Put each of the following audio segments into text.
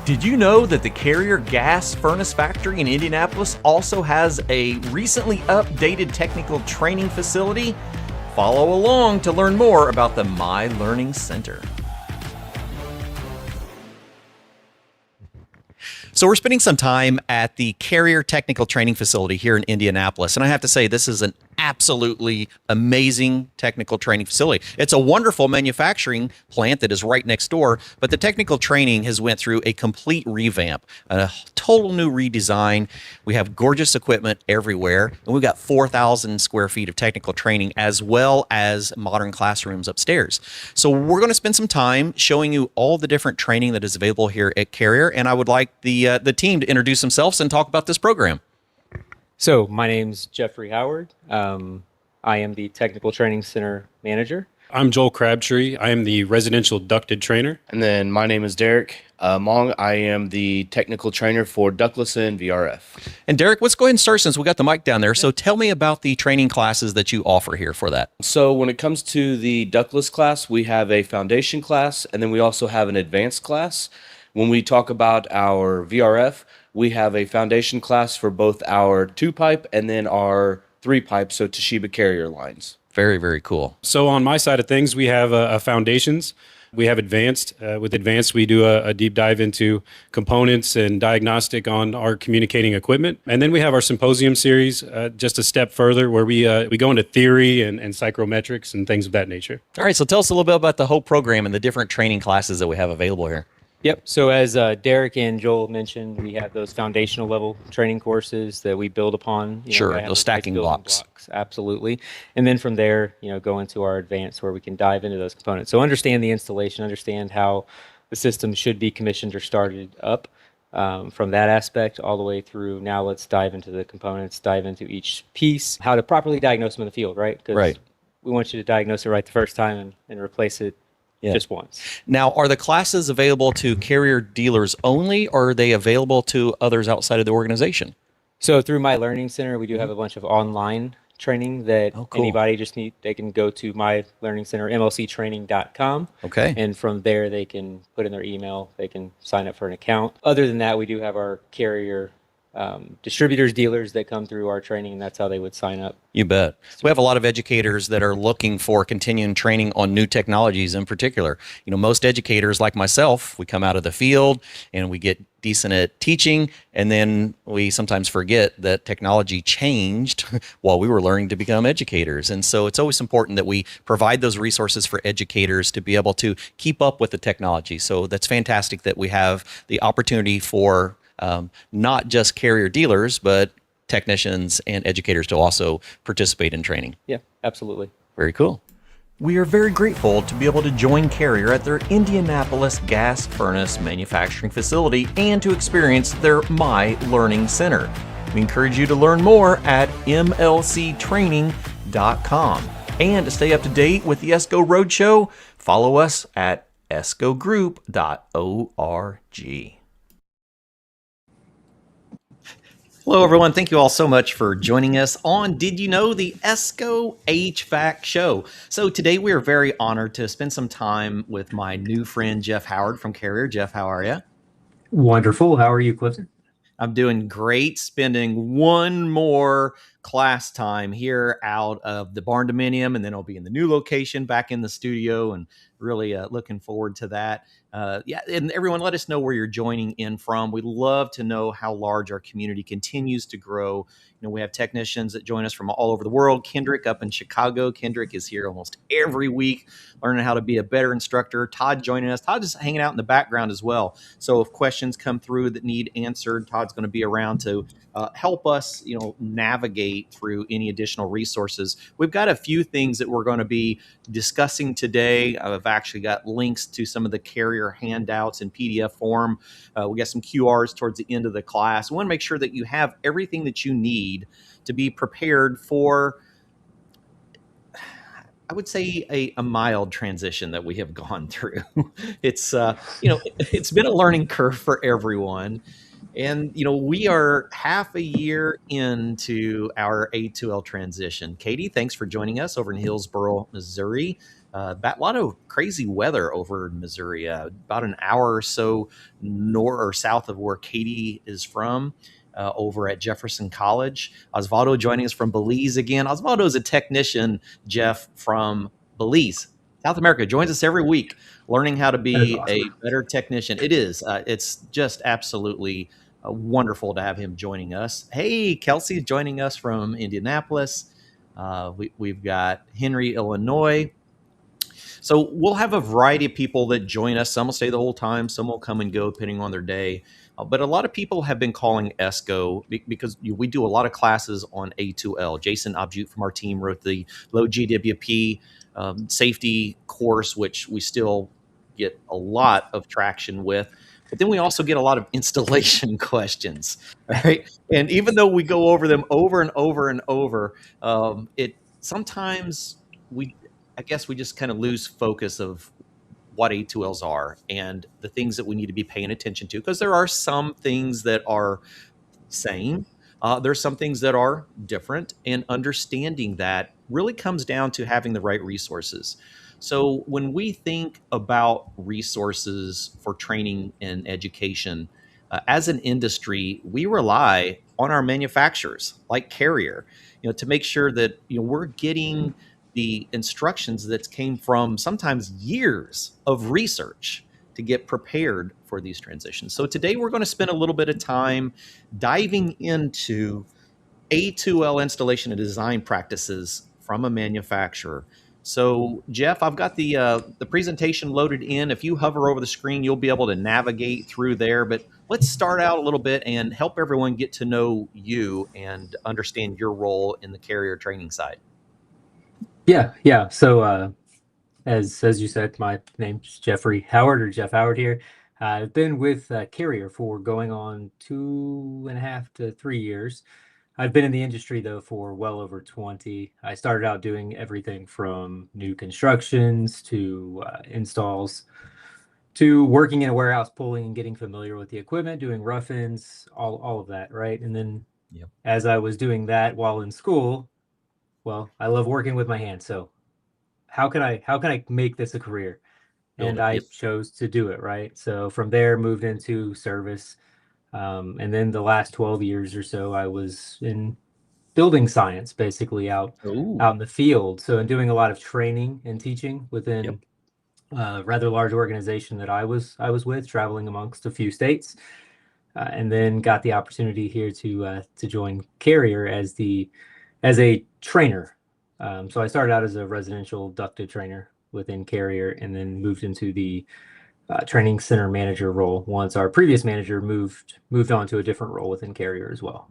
Did you know that the Carrier Gas Furnace Factory in Indianapolis also has a recently updated technical training facility? Follow along to learn more about the My Learning Center. So we're spending some time at the Carrier Technical Training Facility here in Indianapolis. And I have to say, this is an absolutely amazing technical training facility. It's a wonderful manufacturing plant that is right next door, but the technical training has went through a complete revamp, a total new redesign. We have gorgeous equipment everywhere, and we've got 4,000 square feet of technical training as well as modern classrooms upstairs. So we're going to spend some time showing you all the different training that is available here at Carrier, and I would like the team to introduce themselves and talk about this program. So my name's Jeffrey Howard. I am the Technical Training Center Manager. I'm Joel Crabtree. I am the Residential Ducted Trainer. And then my name is Derek Mong. I am the Technical Trainer for Ductless and VRF. And Derek, let's go ahead and start since we got the mic down there. So tell me about the training classes that you offer here for that. So when it comes to the ductless class, we have a foundation class, and then we also have an advanced class. When we talk about our VRF, we have a foundation class for both our 2-pipe and then our 3-pipe, so Toshiba Carrier lines. Very, very cool. So on my side of things, we have a foundations. We have advanced. With advanced, we do a deep dive into components and diagnostic on our communicating equipment. And then we have our symposium series, just a step further, where we go into theory and psychrometrics and things of that nature. All right, so tell us a little bit about the whole program and the different training classes that we have available here. Yep. So as Derek and Joel mentioned, we have those foundational level training courses that we build upon. Sure, those stacking blocks. Absolutely. And then from there, go into our advanced where we can dive into those components. So understand the installation, understand how the system should be commissioned or started up from that aspect all the way through. Now let's dive into the components, dive into each piece, how to properly diagnose them in the field, right? Because we want you to diagnose it right the first time and replace it just once. Now, are the classes available to Carrier dealers only, or are they available to others outside of the organization? So through My Learning Center, we do have a bunch of online training that anybody they can go to My Learning Center, mlctraining.com. Okay. And from there, they can put in their email, they can sign up for an account. Other than that, we do have our Carrier distributors, dealers that come through our training, and that's how they would sign up. You bet. We have a lot of educators that are looking for continuing training on new technologies in particular. Most educators like myself, we come out of the field and we get decent at teaching, and then we sometimes forget that technology changed while we were learning to become educators. And so it's always important that we provide those resources for educators to be able to keep up with the technology. So that's fantastic that we have the opportunity for not just Carrier dealers, but technicians and educators to also participate in training. Yeah, absolutely. Very cool. We are very grateful to be able to join Carrier at their Indianapolis gas furnace manufacturing facility and to experience their My Learning Center. We encourage you to learn more at mlctraining.com. And to stay up to date with the ESCO Roadshow, follow us at escogroup.org. Hello, everyone. Thank you all so much for joining us on Did You Know, the ESCO HVAC show. So today we are very honored to spend some time with my new friend, Jeff Howard from Carrier. Jeff, how are you? Wonderful. How are you, Clifton? I'm doing great, spending one more class time here out of the barn dominium, and then I'll be in the new location back in the studio, and really looking forward to that. And everyone, let us know where you're joining in from. We'd love to know how large our community continues to grow. We have technicians that join us from all over the world. Kendrick up in Chicago. Kendrick is here almost every week, learning how to be a better instructor. Todd joining us. Todd is hanging out in the background as well. So if questions come through that need answered, Todd's going to be around to help us, navigate through any additional resources. We've got a few things that we're going to be discussing today. I've actually got links to some of the Carrier handouts in PDF form. We got some QRs towards the end of the class. We want to make sure that you have everything that you need to be prepared for, I would say, a mild transition that we have gone through. It's it's been a learning curve for everyone. And, we are half a year into our A2L transition. Katie, thanks for joining us over in Hillsboro, Missouri. a lot of crazy weather over in Missouri, about an hour or so north or south of where Katie is from. Over at Jefferson College. Osvaldo joining us from Belize again. Osvaldo is a technician, Jeff, from Belize, South America, joins us every week, learning how to That is be awesome. a better technician. It is. It's just absolutely wonderful to have him joining us. Hey, Kelsey's joining us from Indianapolis. We've got Henry, Illinois. So we'll have a variety of people that join us. Some will stay the whole time. Some will come and go depending on their day. But a lot of people have been calling ESCO because we do a lot of classes on A2L. Jason Abjute from our team wrote the low GWP safety course, which we still get a lot of traction with. But then we also get a lot of installation questions, right? And even though we go over them over and over and over, it sometimes I guess we just kind of lose focus of what A2Ls are and the things that we need to be paying attention to, because there are some things that are same. There's some things that are different, and understanding that really comes down to having the right resources. So when we think about resources for training and education, as an industry, we rely on our manufacturers like Carrier, to make sure that we're getting the instructions that came from sometimes years of research to get prepared for these transitions. So today we're going to spend a little bit of time diving into A2L installation and design practices from a manufacturer. So Jeff, I've got the presentation loaded in. If you hover over the screen, you'll be able to navigate through there. But let's start out a little bit and help everyone get to know you and understand your role in the Carrier training side. Yeah. So as you said, my name's Jeffrey Howard, or Jeff Howard here. I've been with Carrier for going on 2.5 to 3 years. I've been in the industry though for well over 20. I started out doing everything from new constructions to installs to working in a warehouse, pulling and getting familiar with the equipment, doing rough-ins, all of that, right? And then Yep. as I was doing that while in school, well, I love working with my hands. So how can I make this a career? Build And it. I Yep. chose to do it, right? So from there, moved into service. And then the last 12 years or so, I was in building science, basically out Ooh. in the field. So in doing a lot of training and teaching within Yep. a rather large organization that I was with, traveling amongst a few states. And then got the opportunity here to join Carrier as a trainer. So I started out as a residential ducted trainer within Carrier, and then moved into the training center manager role once our previous manager moved on to a different role within Carrier as well.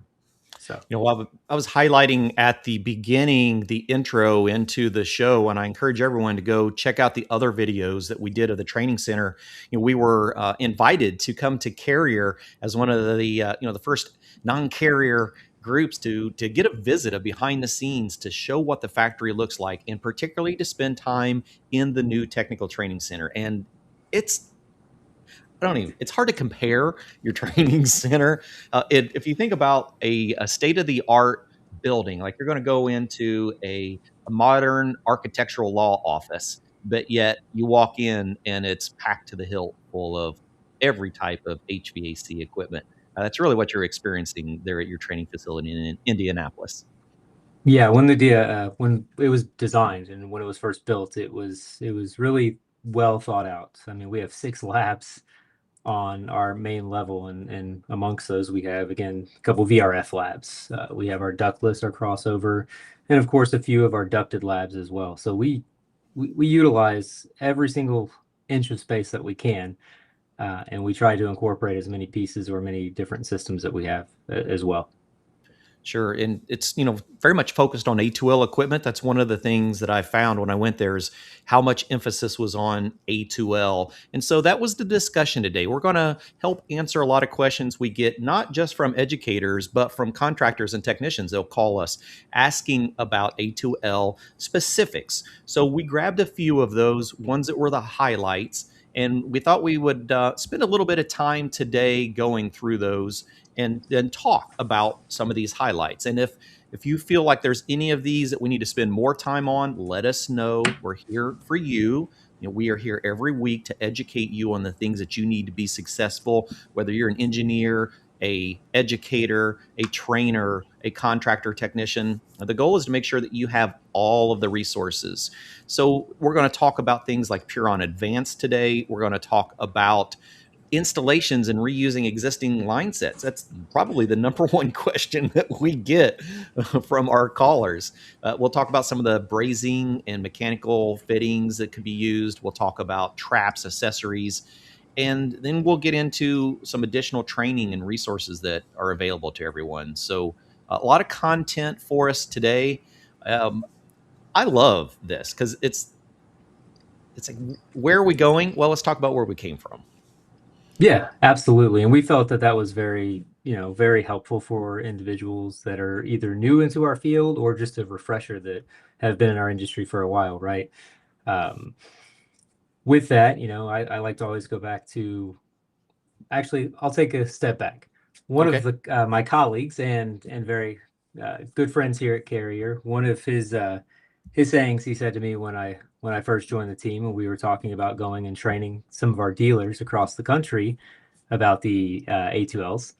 So I was highlighting at the beginning the intro into the show, and I encourage everyone to go check out the other videos that we did of the training center. We were invited to come to Carrier as one of the first non-Carrier groups to get a visit, a behind the scenes, to show what the factory looks like, and particularly to spend time in the new technical training center. And it's hard to compare your training center. If you think about a state-of-the-art building, like you're going to go into a modern architectural law office, but yet you walk in and it's packed to the hilt full of every type of HVAC equipment. That's really what you're experiencing there at your training facility in Indianapolis. yeah, when when it was designed and when it was first built, it was really well thought out. I mean, we have 6 labs on our main level, and amongst those we have, again, a couple VRF labs. We have our ductless, our crossover, and of course a few of our ducted labs as well. So we utilize every single inch of space that we can, and we try to incorporate as many pieces or many different systems that we have as well. Sure. And it's, very much focused on A2L equipment. That's one of the things that I found when I went there, is how much emphasis was on A2L. And so that was the discussion today. We're going to help answer a lot of questions we get, not just from educators, but from contractors and technicians. They'll call us asking about A2L specifics. So we grabbed a few of those ones that were the highlights, and we thought we would spend a little bit of time today going through those and then talk about some of these highlights. And if If you feel like there's any of these that we need to spend more time on, let us know. We're here for you. We are here every week to educate you on the things that you need to be successful, whether you're an engineer, a educator, a trainer, a contractor, technician. The goal is to make sure that you have all of the resources. So we're going to talk about things like Puron Advance today. We're going to talk about installations and reusing existing line sets. That's probably the number one question that we get from our callers. We'll talk about some of the brazing and mechanical fittings that could be used. We'll talk about traps, accessories, and then we'll get into some additional training and resources that are available to everyone. So a lot of content for us today. I love this because it's like, where are we going? Well, let's talk about where we came from. Yeah, absolutely. And we felt that that was very, very helpful for individuals that are either new into our field or just a refresher that have been in our industry for a while, right? With that, I like to always go back to, actually, I'll take a step back. One Okay. of my colleagues and very good friends here at Carrier, one of his sayings he said to me when I first joined the team, and we were talking about going and training some of our dealers across the country about the A2Ls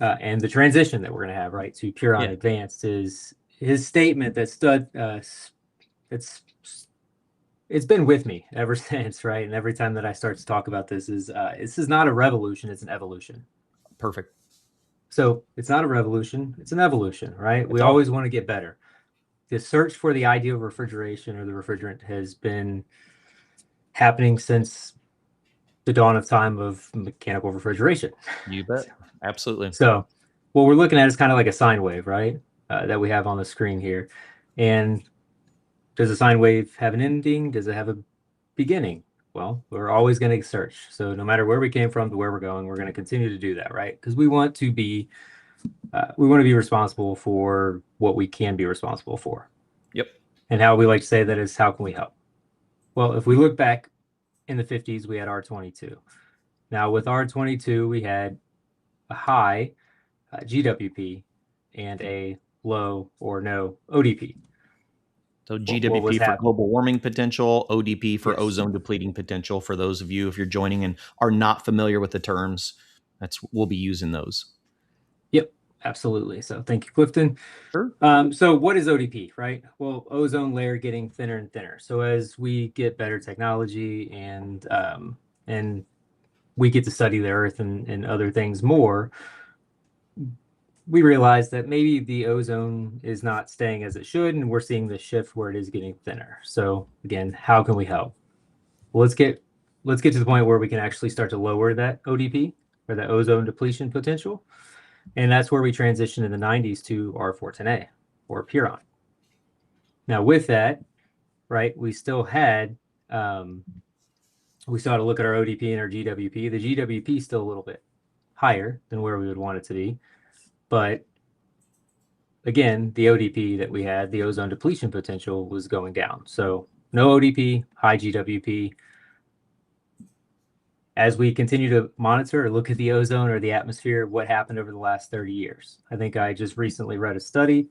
and the transition that we're going to have right to Puron Advanced, is his statement that stood. It's been with me ever since, right? And every time that I start to talk about this is not a revolution, it's an evolution. Perfect. So it's not a revolution, it's an evolution, right? We always want to get better. The search for the ideal refrigeration or the refrigerant has been happening since the dawn of time of mechanical refrigeration. You bet. Absolutely. So what we're looking at is kind of like a sine wave, right? That we have on the screen here. And does a sine wave have an ending? Does it have a beginning? Well, we're always going to search. So no matter where we came from to where we're going, we're going to continue to do that, right? Because we want to be responsible for what we can be responsible for. Yep. And how we like to say that is, how can we help? Well, if we look back in the 50s, we had R22. Now with R22, we had a high GWP and a low or no ODP. So GWP for global warming potential, ODP for ozone depleting potential. For those of you, if you're joining and are not familiar with the terms, we'll be using those. Yep, absolutely. So thank you, Clifton. Sure. So what is ODP, right? Well, ozone layer getting thinner and thinner. So as we get better technology and we get to study the Earth and other things more, we realize that maybe the ozone is not staying as it should, and we're seeing the shift where it is getting thinner. So again, how can we help? Well, let's get to the point where we can actually start to lower that ODP or that ozone depletion potential. And that's where we transitioned in the 90s to R410A or Puron. Now with that, right, we still had to look at our ODP and our GWP. The GWP is still a little bit higher than where we would want it to be. But again, the ODP that we had, the ozone depletion potential, was going down. So no ODP, high GWP. As we continue to monitor or look at the ozone or the atmosphere, what happened over the last 30 years? I think I just recently read a study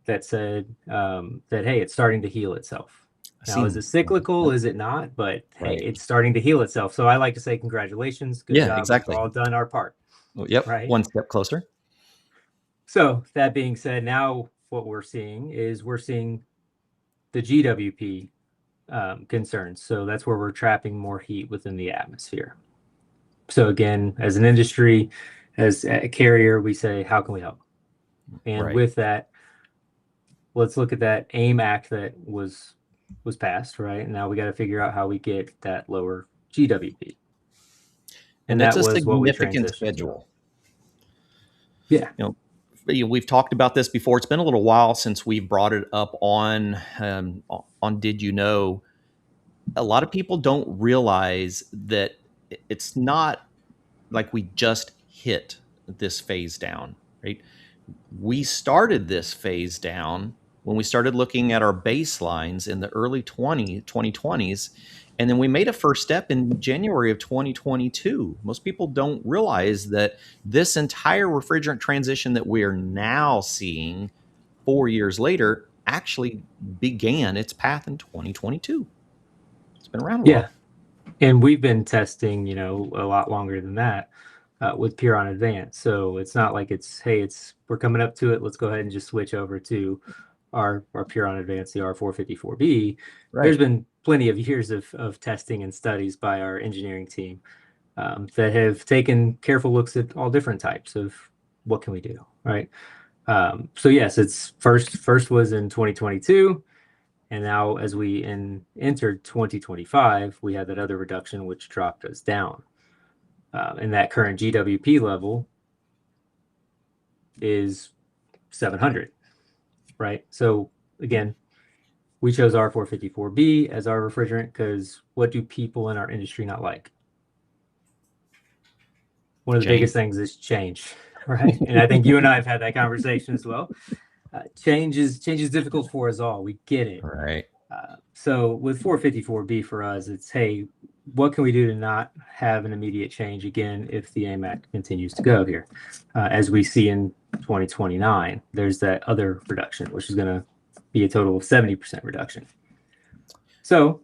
that said that, hey, it's starting to heal itself. Now, is it cyclical? Is it not? But hey, it's starting to heal itself. So I like to say congratulations. Good job. Exactly. We've all done our part. Well, yep. Right. One step closer. So that being said, now what we're seeing the GWP concerns. So that's where we're trapping more heat within the atmosphere. So again, as an industry, as a Carrier, we say, how can we help? And with that, let's look at that AIM Act that was passed, right? And now we got to figure out how we get that lower GWP. And that's a significant schedule. Yeah. We've talked about this before. It's been a little while since we've brought it up on Did You Know? A lot of people don't realize that it's not like we just hit this phase down, right? We started this phase down when we started looking at our baselines in the early 2020s. And then we made a first step in January of 2022. Most people don't realize that this entire refrigerant transition that we are now seeing 4 years later, actually began its path in 2022. It's been around a while. Yeah. And we've been testing, you know, a lot longer than that with Puron Advance. So it's not like we're coming up to it. Let's go ahead and just switch over to our Puron Advance, the R454B. Right. There's been plenty of years of testing and studies by our engineering team that have taken careful looks at all different types of what can we do, right? So yes, it's first was in 2022. And now as we entered 2025, we had that other reduction, which dropped us down. And that current GWP level is 700, right? So again, we chose R454B as our refrigerant because what do people in our industry not like? One of the biggest things is change, right? And I think you and I have had that conversation as well. Change is difficult for us all. We get it. Right. So with 454B for us, it's, hey, what can we do to not have an immediate change again if the AIM Act continues to go here? As we see in 2029, there's that other reduction, which is going to be a total of 70% reduction. So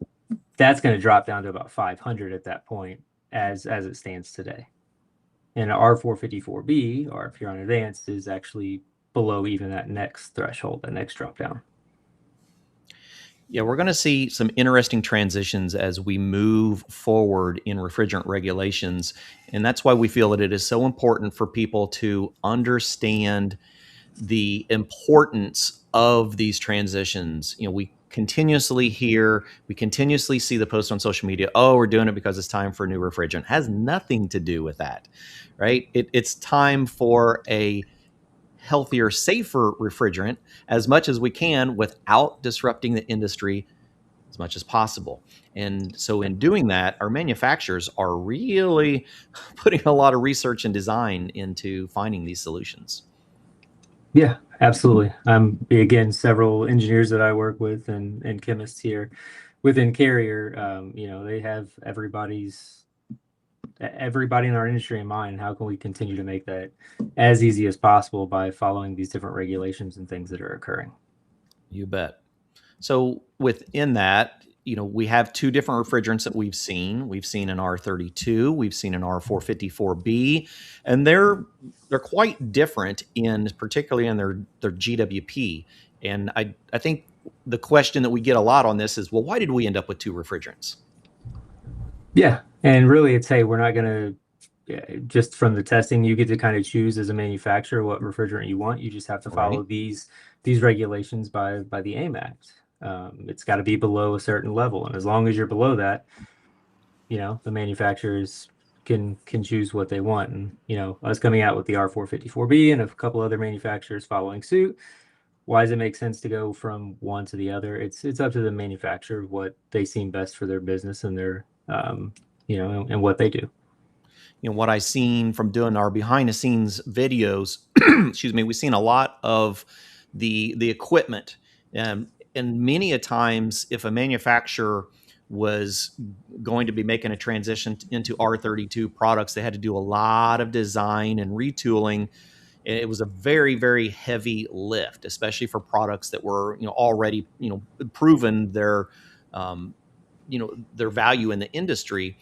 that's going to drop down to about 500 at that point as it stands today. And our R454B, our Puron Advanced, is actually below even that next threshold, that next drop down. Yeah, we're going to see some interesting transitions as we move forward in refrigerant regulations. And that's why we feel that it is so important for people to understand the importance of these transitions. You know, we continuously see the post on social media, oh, we're doing it because it's time for a new refrigerant. It has nothing to do with that, right? It's time for a healthier, safer refrigerant as much as we can without disrupting the industry as much as possible. And so in doing that, our manufacturers are really putting a lot of research and design into finding these solutions. Yeah, absolutely. Again, several engineers that I work with and chemists here within Carrier, you know, they have everybody in our industry in mind. How can we continue to make that as easy as possible by following these different regulations and things that are occurring? You bet. So within that, you know, we have two different refrigerants that we've seen. We've seen an R32, we've seen an R454B, and they're quite different particularly in their GWP. And I think the question that we get a lot on this is, well, why did we end up with two refrigerants? Yeah, and really it's, hey, we're not going to, just from the testing, you get to kind of choose as a manufacturer what refrigerant you want. You just have to follow these regulations by the AIM Act. It's got to be below a certain level, and as long as you're below that, you know, the manufacturers can choose what they want. And you know, us coming out with the R454B and a couple other manufacturers following suit, why does it make sense to go from one to the other? It's up to the manufacturer what they seem best for their business and their you know, and what they do. You know, what I've seen from doing our behind the scenes videos, excuse me, we've seen a lot of the equipment. And many a times, if a manufacturer was going to be making a transition into R32 products, they had to do a lot of design and retooling. It was a very, very heavy lift, especially for products that were, you know, already, you know, proven their, you know, their value in the industry.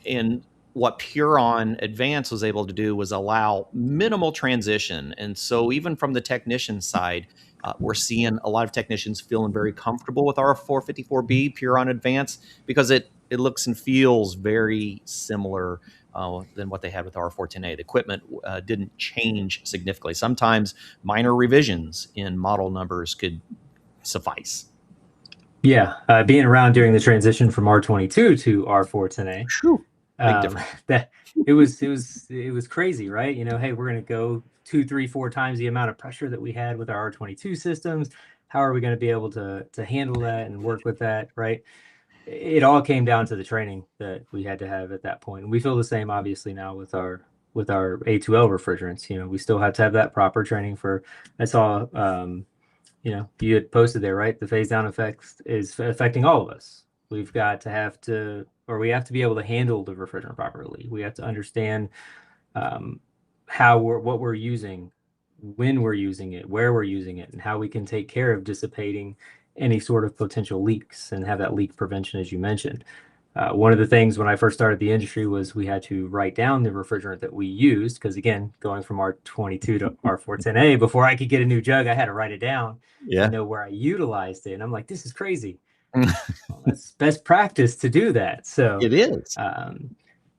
And what Puron Advance was able to do was allow minimal transition. And so even from the technician side, we're seeing a lot of technicians feeling very comfortable with our 454B Puron Advance because it looks and feels very similar than what they had with our 410A. The equipment didn't change significantly. Sometimes minor revisions in model numbers could suffice. Yeah, being around during the transition from R22 to R410A, big difference. That it was crazy, right? You know, hey, we're going to go 2, 3, 4 times the amount of pressure that we had with our R22 systems. How are we going to be able to handle that and work with that, right? It all came down to the training that we had to have at that point. And we feel the same, obviously, now with our A2L refrigerants. You know, we still have to have that proper training for. I saw, you know, you had posted there, right? The phase down effect is affecting all of us. We've got to have to be able to handle the refrigerant properly. We have to understand what we're using when we're using it, where we're using it, and how we can take care of dissipating any sort of potential leaks and have that leak prevention, as you mentioned. One of the things when I first started the industry was we had to write down the refrigerant that we used, because again, going from R22 to R410A, before I could get a new jug, I had to write it down and know where I utilized it. And I'm like, this is crazy. Well, that's best practice to do that. So It is.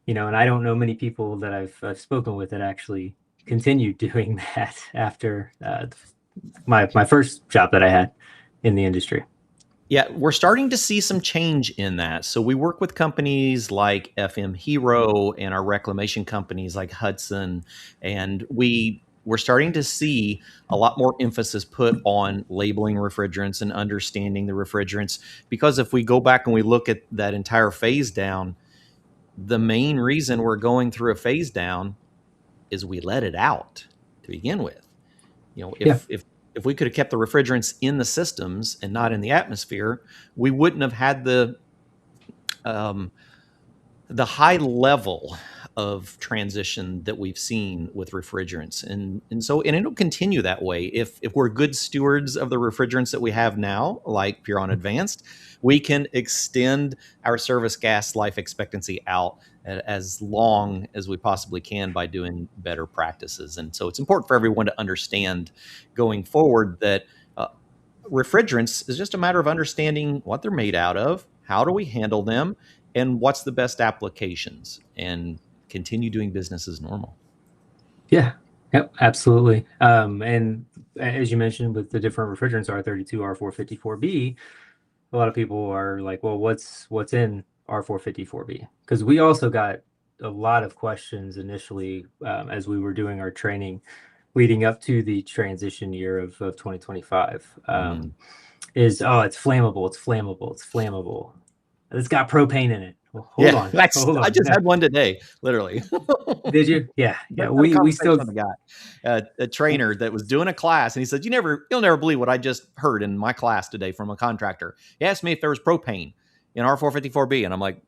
you know, and I don't know many people that I've spoken with that actually continued doing that after my first job that I had in the industry. Yeah, we're starting to see some change in that. So we work with companies like FM Hero and our reclamation companies like Hudson, and we're starting to see a lot more emphasis put on labeling refrigerants and understanding the refrigerants. Because if we go back and we look at that entire phase down, the main reason we're going through a phase down is we let it out to begin with. You know, if we could have kept the refrigerants in the systems and not in the atmosphere, we wouldn't have had the high level of transition that we've seen with refrigerants. And it'll continue that way. If we're good stewards of the refrigerants that we have now, like Puron Advanced, we can extend our service gas life expectancy out as long as we possibly can by doing better practices. And so it's important for everyone to understand going forward that refrigerants is just a matter of understanding what they're made out of, how do we handle them, and what's the best applications, and continue doing business as normal. Yeah, yep, absolutely. And as you mentioned, with the different refrigerants, R32, R454B, a lot of people are like, well, what's in R454B? Because we also got a lot of questions initially as we were doing our training leading up to the transition year of 2025. Is, oh, it's flammable, it's flammable, it's flammable. It's got propane in it. Well, hold on. I just had one today, literally. Did you? Yeah. We still got a trainer that was doing a class, and he said, "You'll never believe what I just heard in my class today from a contractor. He asked me if there was propane in R454B, and I'm like,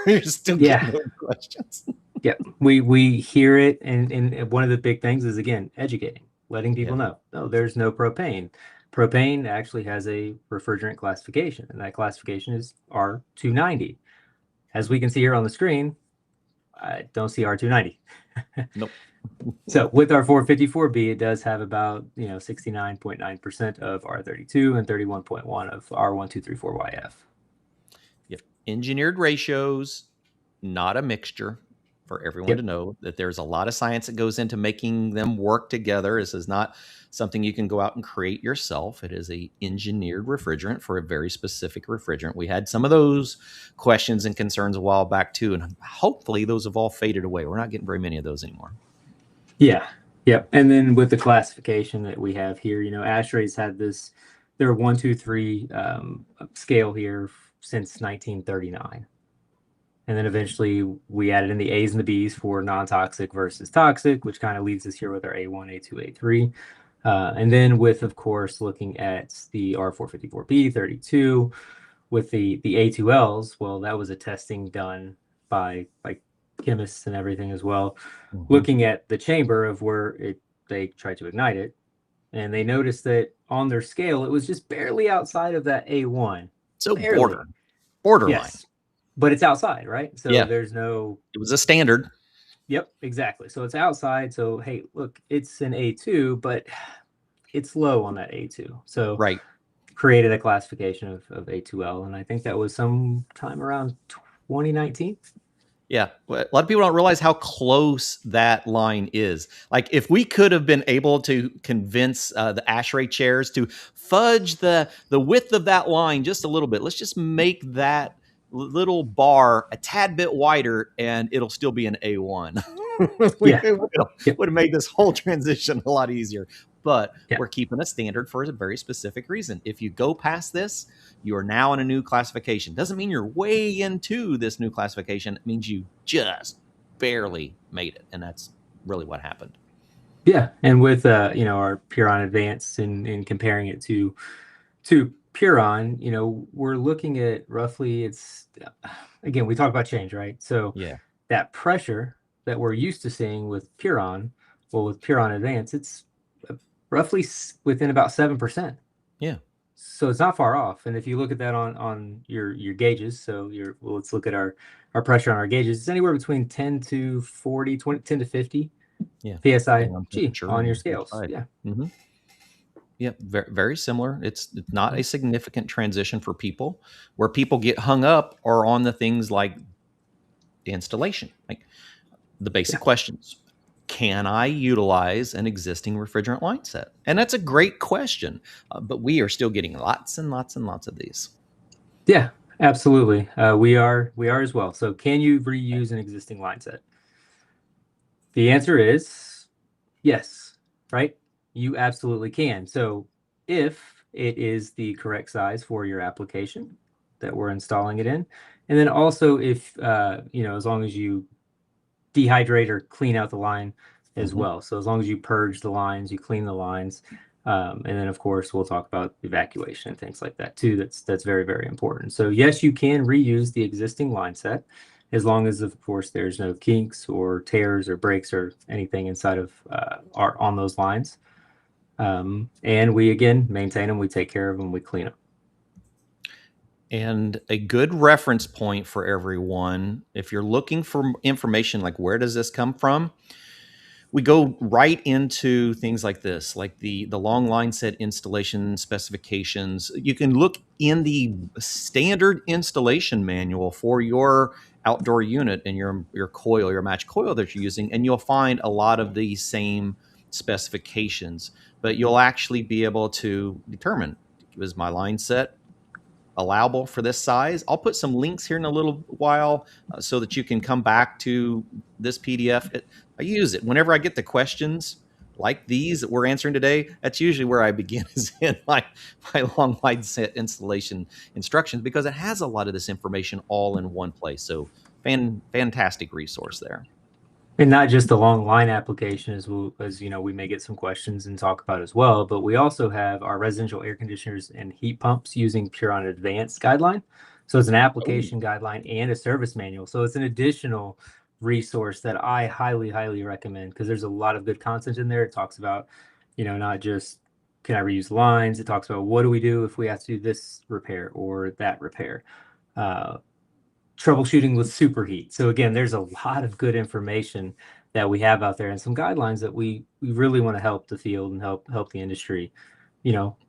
you're still getting those questions." Yeah, we hear it, and one of the big things is, again, educating, letting people know, no, there's no propane. Propane actually has a refrigerant classification, and that classification is R290. As we can see here on the screen, I don't see R290. Nope. So with our 454B, it does have about 69.9% of R32 and 31.1 of R1234YF. Yep. Engineered ratios, not a mixture. For everyone to know that there's a lot of science that goes into making them work together. This is not something you can go out and create yourself. It is a engineered refrigerant for a very specific refrigerant. We had some of those questions and concerns a while back too, and hopefully those have all faded away. We're not getting very many of those anymore. Yeah. Yep. And then with the classification that we have here, ASHRAE's had their 1, 2, 3 scale here since 1939. And then eventually we added in the A's and the B's for non-toxic versus toxic, which kind of leaves us here with our A1, A2, A3. And then with, of course, looking at the R454B, 32, with the A2Ls, well, that was a testing done by chemists and everything as well, looking at the chamber of where they tried to ignite it. And they noticed that on their scale, it was just barely outside of that A1. So borderline. Yes. But it's outside, right? So there's no... It was a standard. Yep, exactly. So it's outside. So, hey, look, it's an A2, but it's low on that A2. So created a classification of A2L. And I think that was sometime around 2019. Yeah. A lot of people don't realize how close that line is. Like, if we could have been able to convince the ASHRAE chairs to fudge the width of that line just a little bit, let's just make that little bar a tad bit wider and it'll still be an A1. It would have made this whole transition a lot easier. But we're keeping a standard for a very specific reason. If you go past this, you are now in a new classification. Doesn't mean you're way into this new classification. It means you just barely made it. And that's really what happened. Yeah. And with our Puron Advance and comparing it to Puron, we're looking at roughly, again, we talk about change, right? So that pressure that we're used to seeing with Puron, well, with Puron Advance, it's roughly within about 7%. Yeah. So it's not far off. And if you look at that on your gauges, so let's look at our pressure on our gauges. It's anywhere between 10 to 40, 20, 10 to 50 Yeah. psi On G temperature on and your each scales. side. Yeah. Mm-hmm. Yeah, very, very similar. It's not a significant transition for people. Where people get hung up are on the things like the installation, like the basic questions. Can I utilize an existing refrigerant line set? And that's a great question, but we are still getting lots and lots and lots of these. Yeah, absolutely. We are as well. So can you reuse an existing line set? The answer is yes, right? You absolutely can. So if it is the correct size for your application that we're installing it in, and then also if, as long as you dehydrate or clean out the line as well. So as long as you purge the lines, you clean the lines, and then of course we'll talk about evacuation and things like that too. That's very, very important. So yes, you can reuse the existing line set as long as of course there's no kinks or tears or breaks or anything inside of on those lines. And we again maintain them, we take care of them, we clean them. And a good reference point for everyone, if you're looking for information like where does this come from, we go right into things like this, like the long line set installation specifications. You can look in the standard installation manual for your outdoor unit and your coil, your match coil that you're using, and you'll find a lot of the same specifications. But you'll actually be able to determine, is my line set allowable for this size? I'll put some links here in a little while so that you can come back to this PDF. I use it whenever I get the questions like these that we're answering today. That's usually where I begin, is in my long line set installation instructions, because it has a lot of this information all in one place. So fantastic resource there. And not just the long line application, as we may get some questions and talk about as well, but we also have our residential air conditioners and heat pumps using Puron Advance guideline. So it's an application guideline and a service manual. So it's an additional resource that I highly, highly recommend, because there's a lot of good content in there. It talks about, not just can I reuse lines. It talks about what do we do if we have to do this repair or that repair. Troubleshooting with superheat. So again, there's a lot of good information that we have out there and some guidelines that we really want to help the field and help the industry,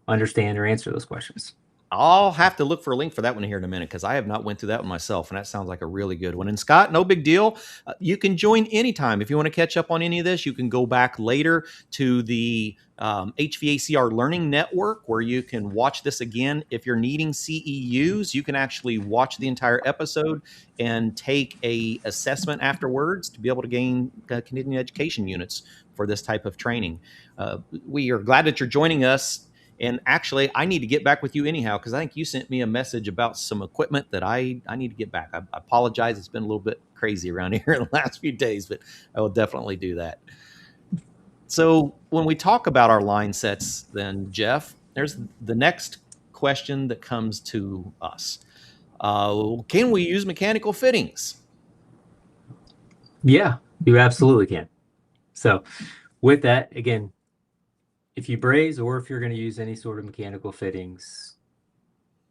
understand or answer those questions. I'll have to look for a link for that one here in a minute, because I have not went through that one myself, and that sounds like a really good one. And Scott, no big deal. You can join anytime. If you want to catch up on any of this, you can go back later to the HVACR Learning Network, where you can watch this again. If you're needing CEUs, you can actually watch the entire episode and take a assessment afterwards to be able to gain continuing education units for this type of training. We are glad that you're joining us. And actually, I need to get back with you anyhow, because I think you sent me a message about some equipment that I need to get back. I apologize. It's been a little bit crazy around here in the last few days, but I will definitely do that. So when we talk about our line sets, then, Jeff, there's the next question that comes to us. Can we use mechanical fittings? Yeah, you absolutely can. So with that, again, if you braze or if you're going to use any sort of mechanical fittings,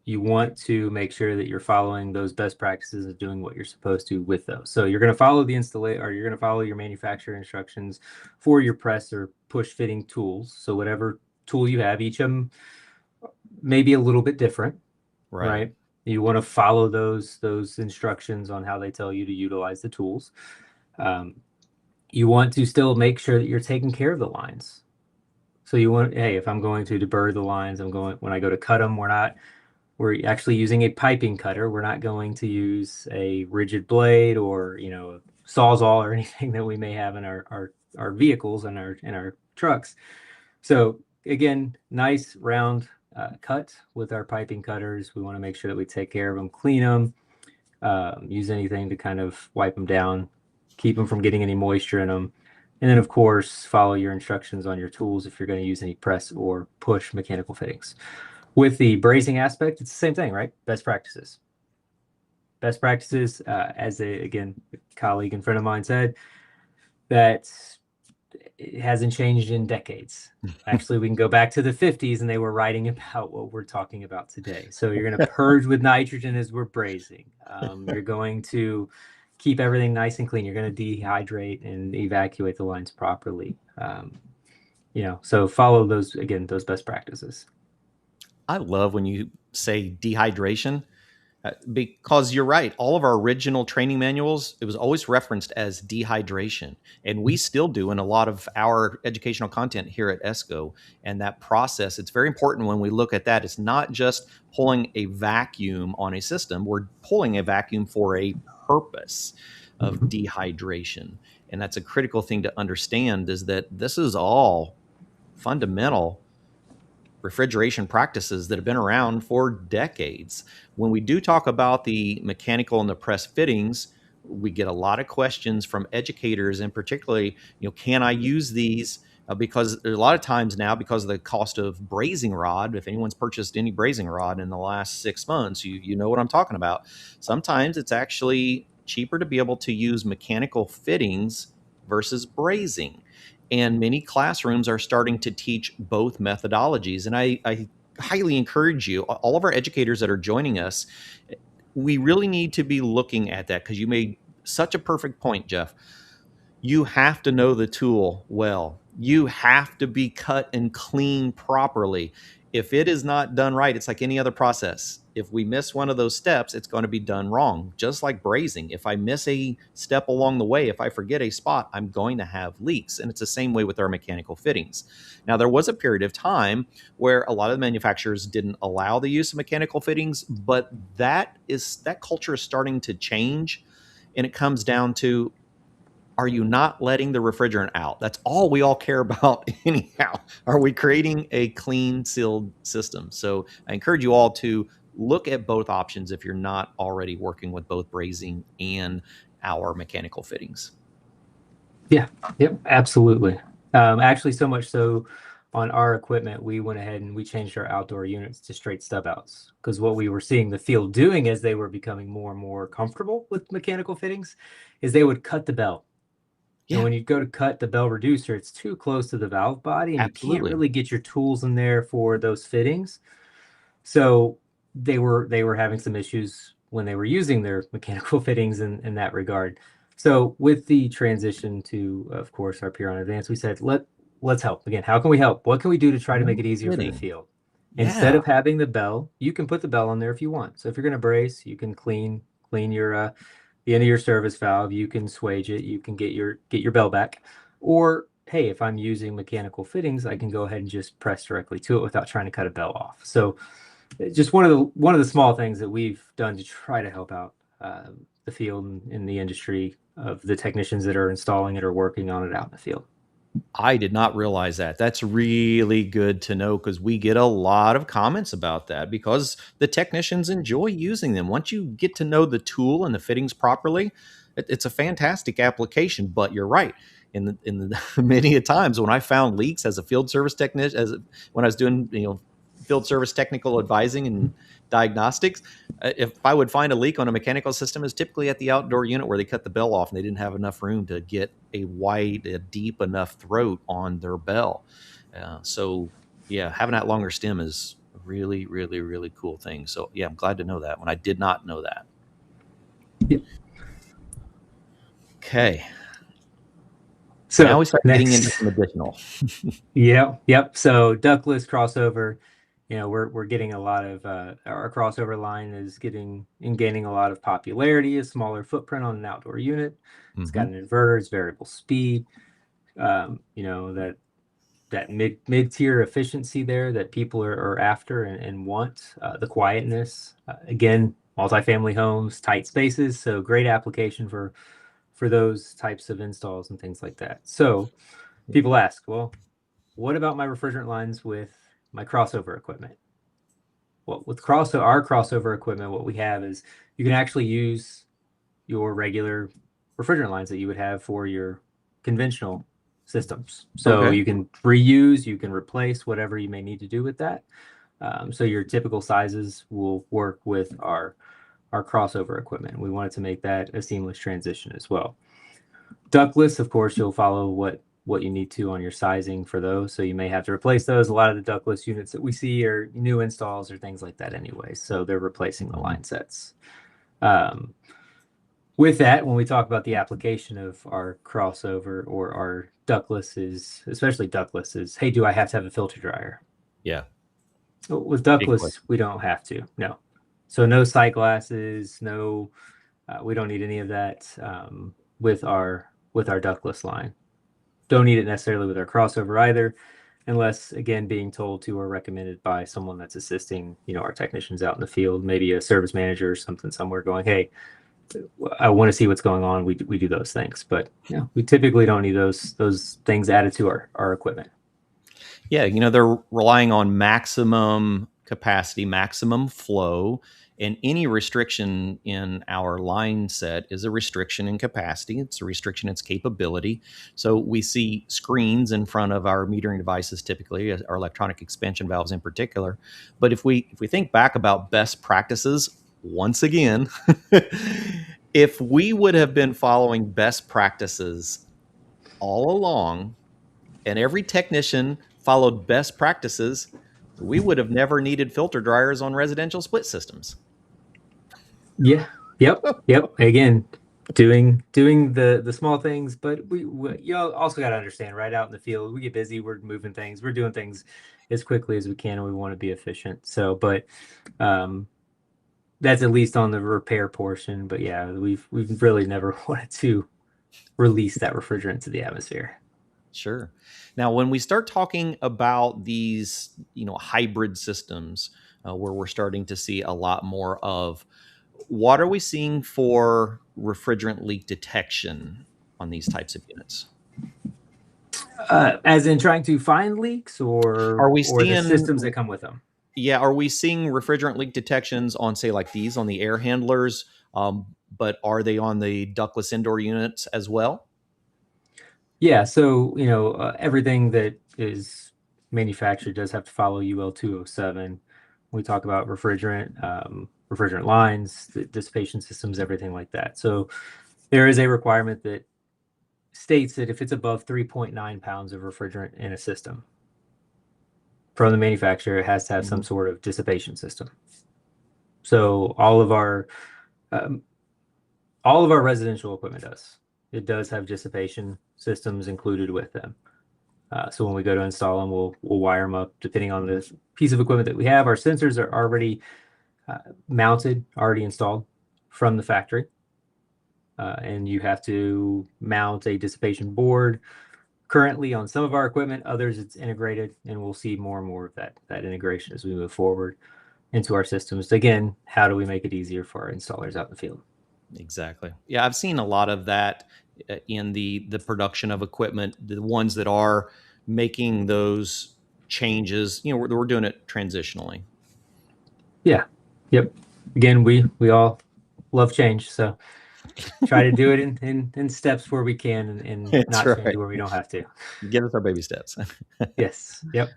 you want to make sure that you're following those best practices of doing what you're supposed to with those. So you're going to follow the installer, or you're going to follow your manufacturer instructions for your press or push fitting tools. So whatever tool you have, each of them may be a little bit different, right? You want to follow those instructions on how they tell you to utilize the tools. You want to still make sure that you're taking care of the lines. So you want, hey, if I'm going to deburr the lines, when I go to cut them, we're actually using a piping cutter. We're not going to use a rigid blade or, a Sawzall or anything that we may have in our vehicles and our trucks. So again, nice round cut with our piping cutters. We want to make sure that we take care of them, clean them, use anything to kind of wipe them down, keep them from getting any moisture in them. And then, of course, follow your instructions on your tools if you're going to use any press or push mechanical fittings. With the brazing aspect, it's the same thing, right? Best practices. Best practices, as a colleague and friend of mine said, that it hasn't changed in decades. Actually, we can go back to the 50s and they were writing about what we're talking about today. So you're going to purge with nitrogen as we're brazing. You're going to keep everything nice and clean. You're going to dehydrate and evacuate the lines properly. So follow those best practices. I love when you say dehydration. Because you're right, all of our original training manuals, it was always referenced as dehydration. And we still do in a lot of our educational content here at ESCO. And that process, it's very important when we look at that. It's not just pulling a vacuum on a system, we're pulling a vacuum for a purpose of dehydration. And that's a critical thing to understand, is that this is all fundamental refrigeration practices that have been around for decades. When we do talk about the mechanical and the press fittings, we get a lot of questions from educators, and particularly, can I use these? Because there's a lot of times now, because of the cost of brazing rod, if anyone's purchased any brazing rod in the last 6 months, you know what I'm talking about. Sometimes it's actually cheaper to be able to use mechanical fittings versus brazing. And many classrooms are starting to teach both methodologies. And I highly encourage you, all of our educators that are joining us, we really need to be looking at that, because you made such a perfect point, Jeff. You have to know the tool well. You have to be cut and clean properly. If it is not done right, it's like any other process. If we miss one of those steps, it's going to be done wrong. Just like brazing. If I miss a step along the way, if I forget a spot, I'm going to have leaks. And it's the same way with our mechanical fittings. Now, there was a period of time where a lot of the manufacturers didn't allow the use of mechanical fittings, but that culture is starting to change. And it comes down to, are you not letting the refrigerant out? That's all we all care about anyhow. Are we creating a clean, sealed system? So I encourage you all to look at both options if you're not already working with both brazing and our mechanical fittings. Yeah, yep, absolutely. Actually, so much so on our equipment, we went ahead and we changed our outdoor units to straight stub outs, because what we were seeing the field doing as they were becoming more and more comfortable with mechanical fittings is they would cut the bell. Yeah. And when you go to cut the bell reducer, it's too close to the valve body, and Absolutely. you can't really get your tools in there for those fittings. So they were having some issues when they were using their mechanical fittings in that regard. So with the transition to, of course, our Puron Advance, we said, let's help. Again, how can we help? What can we do to try to make it easier for the field? Instead of having the bell, you can put the bell on there if you want. So if you're going to brace, you can clean your the end of your service valve. You can swage it. You can get your bell back. Or hey, if I'm using mechanical fittings, I can go ahead and just press directly to it without trying to cut a bell off. So just one of the small things that we've done to try to help out the field and the industry of the technicians that are installing it or working on it out in the field. I did not realize that. That's really good to know, because we get a lot of comments about that, because the technicians enjoy using them. Once you get to know the tool and the fittings properly, it's a fantastic application. But you're right. In the many a times when I found leaks as a field service technician, when I was doing field service technical advising and diagnostics, if I would find a leak on a mechanical system, is typically at the outdoor unit where they cut the bell off and they didn't have enough room to get a deep enough throat on their bell. So yeah, having that longer stem is a really, really, really cool thing. So yeah, I'm glad to know that when I did not know that. Yep. Okay. So now we start getting into some additional. Yep. So ductless crossover. We're getting a lot of our crossover line is gaining a lot of popularity. A smaller footprint on an outdoor unit. It's got an inverter. It's variable speed. That mid-tier efficiency there that people are after and want. The quietness. Again, multifamily homes, tight spaces. So great application for those types of installs and things like that. So people ask, well, what about my refrigerant lines with my crossover equipment? Well, with our crossover equipment, what we have is you can actually use your regular refrigerant lines that you would have for your conventional systems. So you can reuse, you can replace whatever you may need to do with that. So your typical sizes will work with our crossover equipment. We wanted to make that a seamless transition as well. Ductless, of course, you'll follow what what you need to on your sizing for those. So you may have to replace those. A lot of the ductless units that we see are new installs or things like that anyway. So they're replacing the line sets. With that, when we talk about the application of our crossover or our ductless is, especially ductless is, hey, do I have to have a filter dryer? Yeah. With Big ductless, question. we don't have to, no. So no sight glasses, no, we don't need any of that with our ductless line. Don't need it necessarily with our crossover either, unless again being told to or recommended by someone that's assisting, our technicians out in the field, maybe a service manager or something somewhere going, hey, I want to see what's going on. We do those things, but we typically don't need those things added to our equipment. Yeah, they're relying on maximum capacity, maximum flow, and any restriction in our line set is a restriction in capacity. It's a restriction in its capability. So we see screens in front of our metering devices, typically, our electronic expansion valves in particular. But if we think back about best practices, once again, if we would have been following best practices all along, and every technician followed best practices, we would have never needed filter dryers on residential split systems. Yeah. Yep. Again, doing the small things, but we you also got to understand, right out in the field, we get busy, we're moving things, we're doing things as quickly as we can, and we want to be efficient. So, but that's at least on the repair portion. But yeah, we've really never wanted to release that refrigerant to the atmosphere. Sure. Now, when we start talking about these, hybrid systems, where we're starting to see a lot more of, what are we seeing for refrigerant leak detection on these types of units? As in trying to find leaks, Are we or the seeing systems that come with them? Yeah, are we seeing refrigerant leak detections on, say, like these on the air handlers? But are they on the ductless indoor units as well? Yeah, so everything that is manufactured does have to follow UL 207. We talk about refrigerant lines, the dissipation systems, everything like that. So there is a requirement that states that if it's above 3.9 pounds of refrigerant in a system from the manufacturer, it has to have some sort of dissipation system. So all of our residential equipment does. It does have dissipation systems included with them. So when we go to install them, we'll wire them up depending on the piece of equipment that we have. Our sensors are already mounted, already installed from the factory. And you have to mount a dissipation board. Currently on some of our equipment, others it's integrated, and we'll see more and more of that integration as we move forward into our systems. Again, how do we make it easier for our installers out in the field? Exactly. Yeah, I've seen a lot of that in the production of equipment. The ones that are making those changes, we're doing it transitionally. Yeah. Yep. Again, we all love change, so try to do it in steps where we can, and not right. change where we don't have to. Give us our baby steps. Yes. Yep.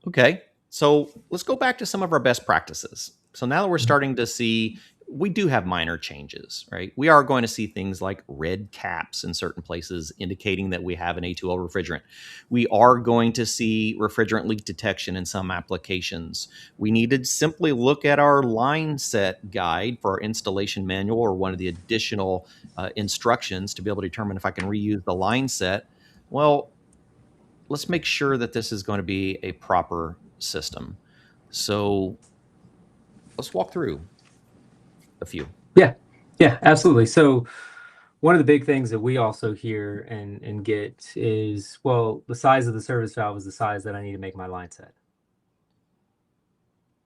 Okay. So let's go back to some of our best practices. So now that we're starting to see, we do have minor changes, right? We are going to see things like red caps in certain places indicating that we have an A2L refrigerant. We are going to see refrigerant leak detection in some applications. We need to simply look at our line set guide for our installation manual or one of the additional instructions to be able to determine if I can reuse the line set. Well, let's make sure that this is going to be a proper system. So let's walk through a few. Yeah, absolutely. So one of the big things that we also hear and get is, well, the size of the service valve is the size that I need to make my line set.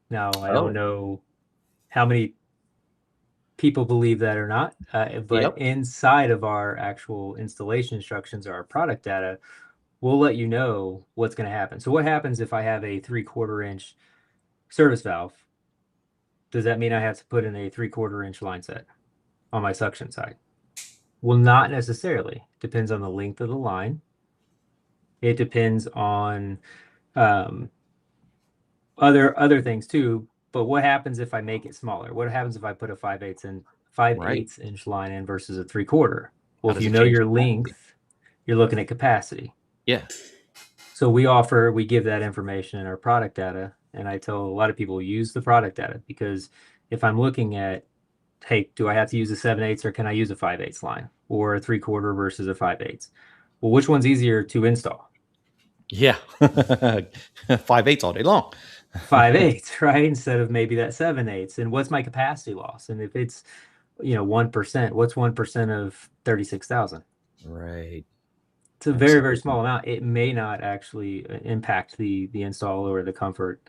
Now, I don't know how many people believe that or not, but inside of our actual installation instructions or our product data, we'll let you know what's going to happen. So what happens if I have a 3/4 inch service valve? Does that mean I have to put in a 3/4 inch line set on my suction side? Well, not necessarily. Depends on the length of the line. It depends on other things too. But what happens if I make it smaller? What happens if I put a 5/8 inch line in versus a 3/4? Well, How if does you it know change your capacity? length, you're looking at capacity. Yeah. So we give that information in our product data. And I tell a lot of people use the product data, because if I'm looking at, hey, do I have to use a 7/8 or can I use a 5/8 line, or a 3/4 versus a 5/8? Well, which one's easier to install? Yeah. 5/8 all day long. 5/8, right? Instead of maybe that 7/8. And what's my capacity loss? And if it's, 1%, what's 1% of 36,000? Right. It's a very, very Absolutely. small amount. It may not actually impact the install or the comfort,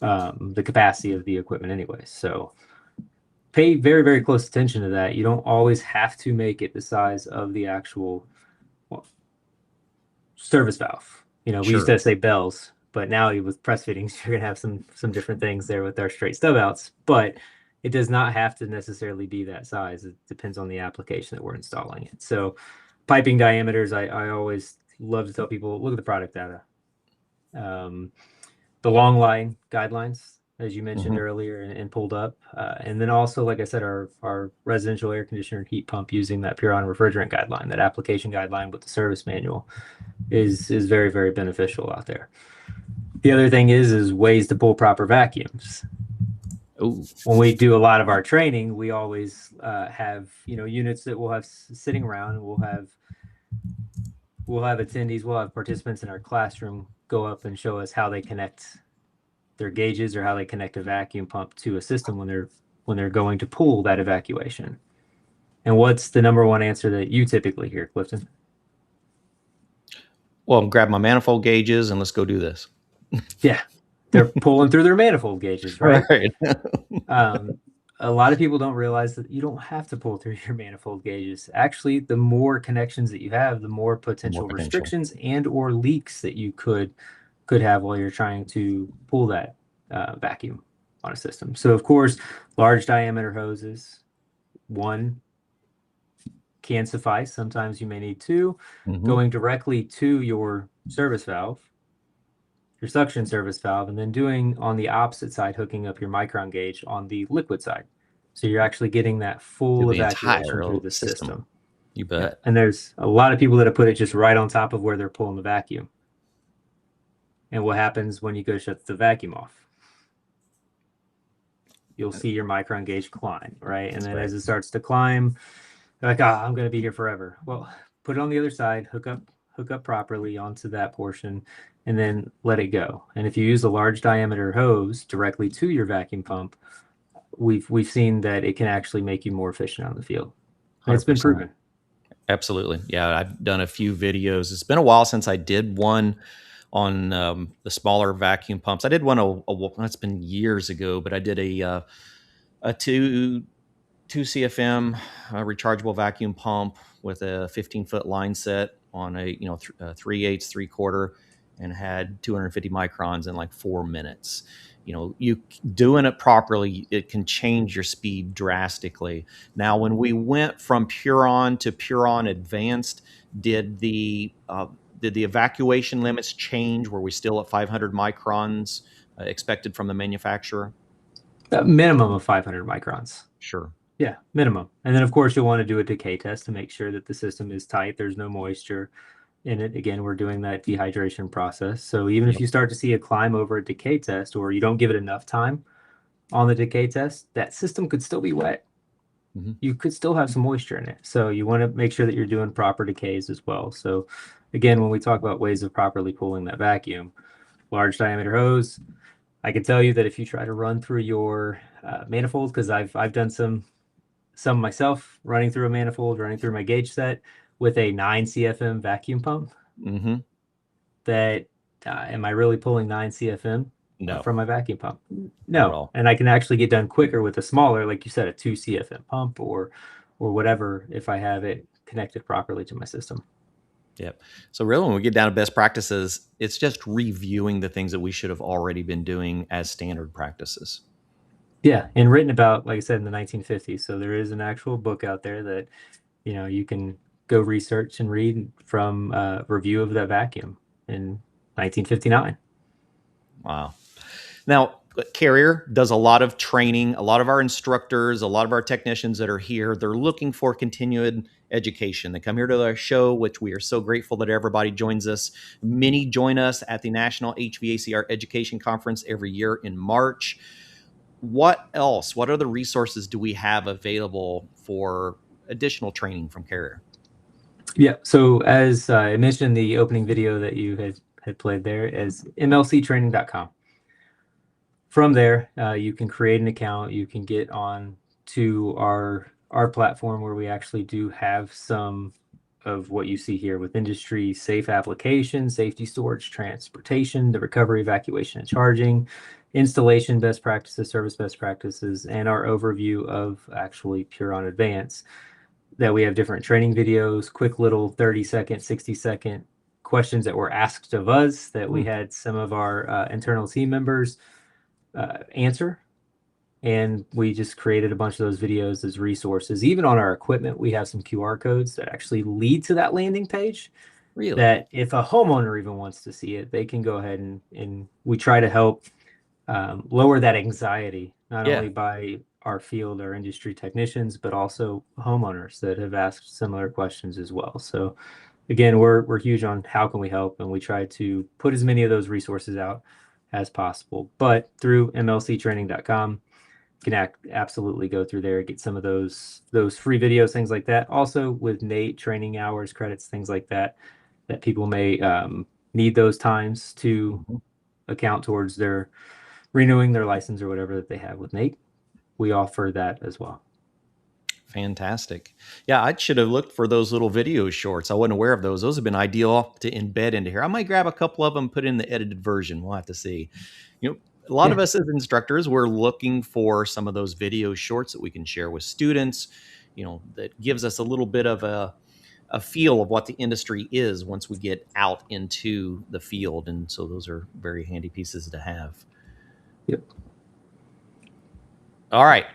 the capacity of the equipment anyway. So pay very, very close attention to that. You don't always have to make it the size of the actual, well, service valve. We used Sure. to say bells, but now with press fittings, you're gonna have some different things there with our straight stub outs. But it does not have to necessarily be that size. It depends on the application that we're installing it. So piping diameters, I always love to tell people, look at the product data. The long line guidelines, as you mentioned Mhm. earlier, and pulled up. And then also, like I said, our residential air conditioner and heat pump using that Puron refrigerant guideline, that application guideline with the service manual, is very, very beneficial out there. The other thing is ways to pull proper vacuums. Ooh. When we do a lot of our training, we always have units that we'll have sitting around, and we'll have attendees, we'll have participants in our classroom go up and show us how they connect their gauges, or how they connect a vacuum pump to a system when they're going to pull that evacuation. And what's the number one answer that you typically hear, Clifton? Well, grab my manifold gauges and let's go do this. Yeah, they're pulling through their manifold gauges, right? Right. A lot of people don't realize that you don't have to pull through your manifold gauges. Actually, the more connections that you have, the more potential More potential. restrictions and or leaks that you could have while you're trying to pull that vacuum on a system. So, of course, large diameter hoses, one can suffice. Sometimes you may need two. Mhm. Going directly to your service valve, your suction service valve, and then doing on the opposite side, hooking up your micron gauge on the liquid side. So you're actually getting that full Through the evacuation entire through the system. system. You Yeah. bet. And there's a lot of people that have put it just right on top of where they're pulling the vacuum. And what happens when you go shut the vacuum off? You'll see your micron gauge climb, right? And That's then right. as it starts to climb, you're like, I'm going to be here forever. Well, put it on the other side, hook up properly onto that portion, and then let it go. And if you use a large diameter hose directly to your vacuum pump, we've seen that it can actually make you more efficient on the field. And it's been 100%. proven. Absolutely. Yeah, I've done a few videos. It's been a while since I did one on the smaller vacuum pumps. I did one it's been years ago, but I did a two CFM rechargeable vacuum pump with a 15-foot line set on a 3/8, 3/4, and had 250 microns in like 4 minutes. You doing it properly, it can change your speed drastically. Now, when we went from Puron to Puron Advanced, did the evacuation limits change? Were we still at 500 microns expected from the manufacturer? A minimum of 500 microns. Sure. Yeah, minimum. And then, of course, you'll want to do a decay test to make sure that the system is tight. There's no moisture in it. Again, we're doing that dehydration process. So even if Yep. you start to see a climb over a decay test, or you don't give it enough time on the decay test, that system could still be wet. Mhm. You could still have some moisture in it. So you want to make sure that you're doing proper decays as well. So again, when we talk about ways of properly pulling that vacuum, large diameter hose, I can tell you that if you try to run through your manifold, because I've done some myself, running through a manifold, running through my gauge set with a 9 CFM vacuum pump, Mm-hmm. that am I really pulling 9 CFM No. from my vacuum pump? Not at No. all. And I can actually get done quicker with a smaller, like you said, a 2 CFM pump or whatever, if I have it connected properly to my system. Yep. So really, when we get down to best practices, it's just reviewing the things that we should have already been doing as standard practices. Yeah, and written about, like I said, in the 1950s. So there is an actual book out there that you can go research and read from a review of that vacuum in 1959. Wow. Now, Carrier does a lot of training. A lot of our instructors, a lot of our technicians that are here, they're looking for continued education. They come here to our show, which we are so grateful that everybody joins us. Many join us at the National HVACR Education Conference every year in March. What else? What other resources do we have available for additional training from Carrier? Yeah, so as I mentioned in the opening video that you had played there, is mlctraining.com. From there, you can create an account. You can get on to our platform where we actually do have some of what you see here with industry safe application, safety, storage, transportation, the recovery, evacuation, and charging, installation best practices, service best practices, and our overview of actually Puron Advance. That we have different training videos, quick little 30-second, 60-second questions that were asked of us that we had some of our internal team members answer. And we just created a bunch of those videos as resources. Even on our equipment, we have some QR codes that actually lead to that landing page. Really? That if a homeowner even wants to see it, they can go ahead and we try to help lower that anxiety, not only by our field, our industry technicians, but also homeowners that have asked similar questions as well. So again, we're huge on how can we help, and we try to put as many of those resources out as possible. But through mlctraining.com, you can absolutely go through there, get some of those free videos, things like that. Also with Nate, training hours, credits, things like that, that people may need those times to account towards their renewing their license or whatever that they have with Nate. We offer that as well. Fantastic. Yeah, I should have looked for those little video shorts. I wasn't aware of those. Those have been ideal to embed into here. I might grab a couple of them, put in the edited version. We'll have to see. You know, a lot of us as instructors, we're looking for some of those video shorts that we can share with students, you know, that gives us a little bit of a feel of what the industry is once we get out into the field. And so those are very handy pieces to have. Yep. All right.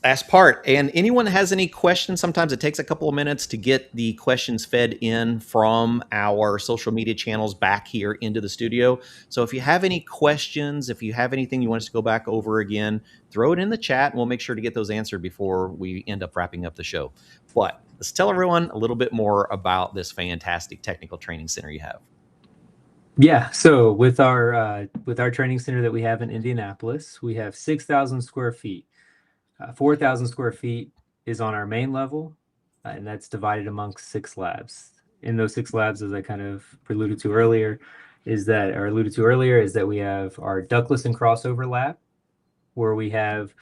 Last part. And anyone has any questions, sometimes it takes a couple of minutes to get the questions fed in from our social media channels back here into the studio. So if you have any questions, if you have anything you want us to go back over again, throw it in the chat and we'll make sure to get those answered before we end up wrapping up the show. But let's tell everyone a little bit more about this fantastic technical training center you have. Yeah, so with our training center that we have in Indianapolis, we have 6,000 square feet. 4,000 square feet is on our main level, and that's divided amongst 6 labs. In those 6 labs, as I kind of alluded to earlier, is that we have our ductless and crossover lab, where we have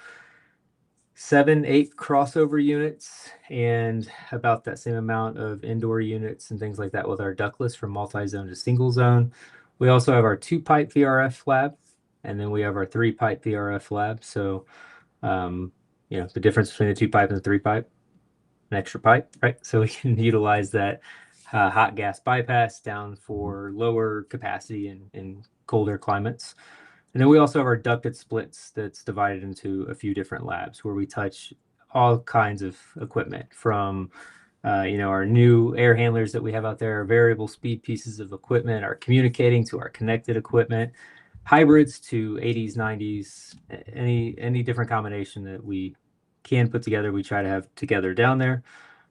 7-8 crossover units and about that same amount of indoor units and things like that with our ductless from multi-zone to single zone. We also have our 2-pipe VRF lab, and then we have our 3-pipe VRF lab. So, you know, the difference between the 2-pipe and the 3-pipe, an extra pipe, right? So we can utilize that hot gas bypass down for lower capacity in colder climates. And then we also have our ducted splits that's divided into a few different labs where we touch all kinds of equipment from, you know, our new air handlers that we have out there, our variable speed pieces of equipment, our communicating to our connected equipment, hybrids to 80s, 90s, any different combination that we can put together, we try to have together down there.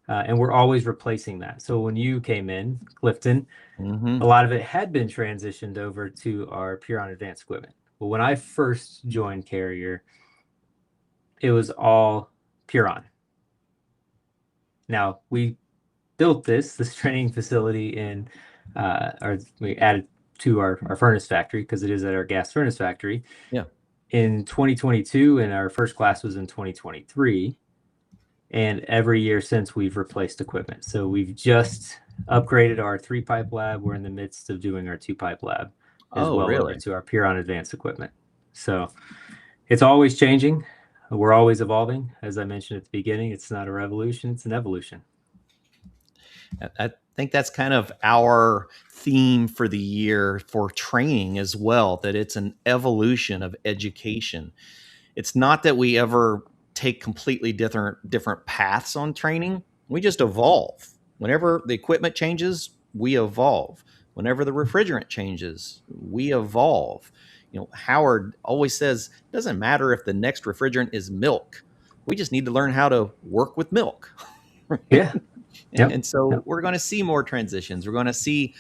And we're always replacing that. So when you came in, Clifton, a lot of it had been transitioned over to our Puron Advance equipment. Well, when I first joined Carrier, it was all Puron. Now, we built this training facility in, we added to our furnace factory because it is at our gas furnace factory. Yeah. In 2022, and our first class was in 2023. And every year since, we've replaced equipment. So we've just upgraded our 3-pipe lab. We're in the midst of doing our 2-pipe lab as well over to our Puron Advance equipment. So it's always changing. We're always evolving. As I mentioned at the beginning, it's not a revolution, it's an evolution. I think that's kind of our theme for the year for training as well, that it's an evolution of education. It's not that we ever take completely different paths on training. We just evolve. Whenever the equipment changes, we evolve. Whenever the refrigerant changes, we evolve. Howard always says, it doesn't matter if the next refrigerant is milk. We just need to learn how to work with milk. Right? Yeah. Yep. And so Yep. we're going to see more transitions. We're going to see,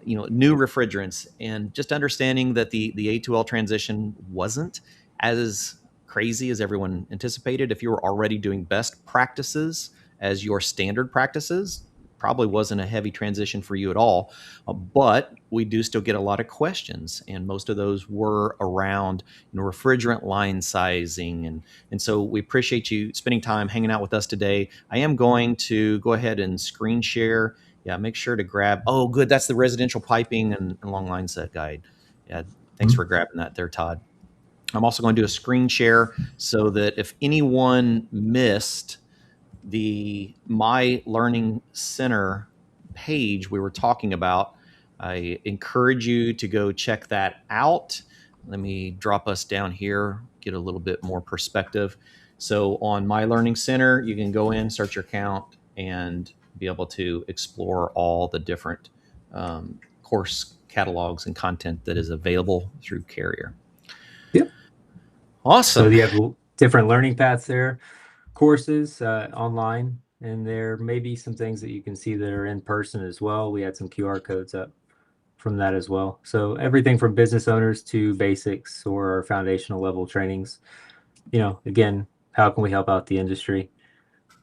new refrigerants, and just understanding that the A2L transition wasn't as crazy as everyone anticipated. If you were already doing best practices as your standard practices, probably wasn't a heavy transition for you at all. But we do still get a lot of questions, and most of those were around refrigerant line sizing, and so we appreciate you spending time hanging out with us today. I am going to go ahead and screen share. Yeah, make sure to grab. Oh, good, that's the residential piping and long line set guide. Yeah, thanks for grabbing that there, Todd. I'm also going to do a screen share so that if anyone missed the My Learning Center page we were talking about, I encourage you to go check that out. Let me drop us down here, get a little bit more perspective. So on My Learning Center, you can go in, search your account, and be able to explore all the different course catalogs and content that is available through Carrier. Yep. Awesome. So you have different learning paths there, courses online, and there may be some things that you can see that are in person as well. We had some QR codes up from that as well. So everything from business owners to basics or our foundational level trainings. Again, how can we help out the industry?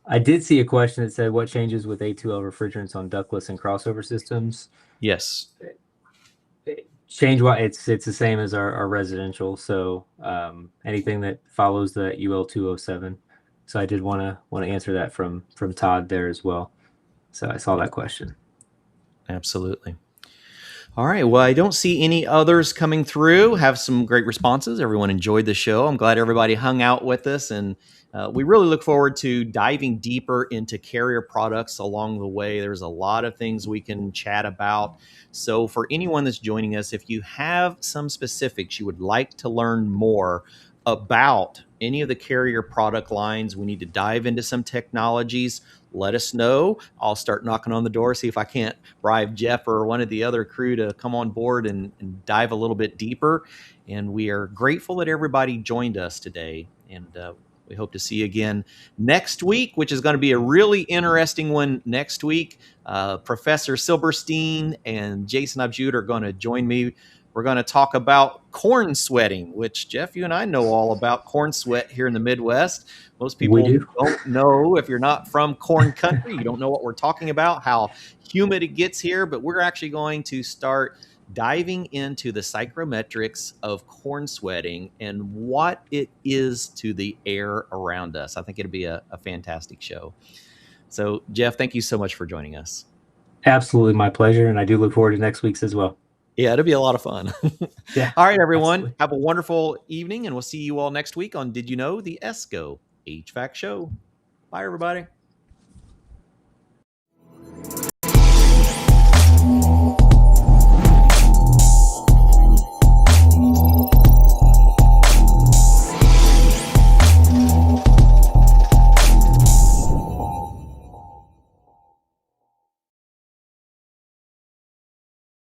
I did see a question that said, what changes with A2L refrigerants on ductless and crossover systems? Yes. Change what it's the same as our residential. So anything that follows the UL 207. So I did want to answer that from Todd there as well. So I saw that question. Absolutely. All right. Well, I don't see any others coming through. Have some great responses. Everyone enjoyed the show. I'm glad everybody hung out with us, and we really look forward to diving deeper into Carrier products along the way. There's a lot of things we can chat about. So for anyone that's joining us, if you have some specifics you would like to learn more about any of the Carrier product lines, we need to dive into some technologies, let us know. I'll start knocking on the door, see if I can't bribe Jeff or one of the other crew to come on board and dive a little bit deeper. And we are grateful that everybody joined us today. And we hope to see you again next week, which is going to be a really interesting one next week. Professor Silberstein and Jason Abjud are going to join me. We're going to talk about corn sweating, which, Jeff, you and I know all about corn sweat here in the Midwest. Most people don't know, if you're not from corn country, you don't know what we're talking about, how humid it gets here. But we're actually going to start diving into the psychrometrics of corn sweating and what it is to the air around us. I think it'll be a fantastic show. So, Jeff, thank you so much for joining us. Absolutely, my pleasure. And I do look forward to next week's as well. Yeah, it'll be a lot of fun. Yeah. All right, everyone. Absolutely. Have a wonderful evening, and we'll see you all next week on Did You Know? The ESCO HVAC Show. Bye, everybody.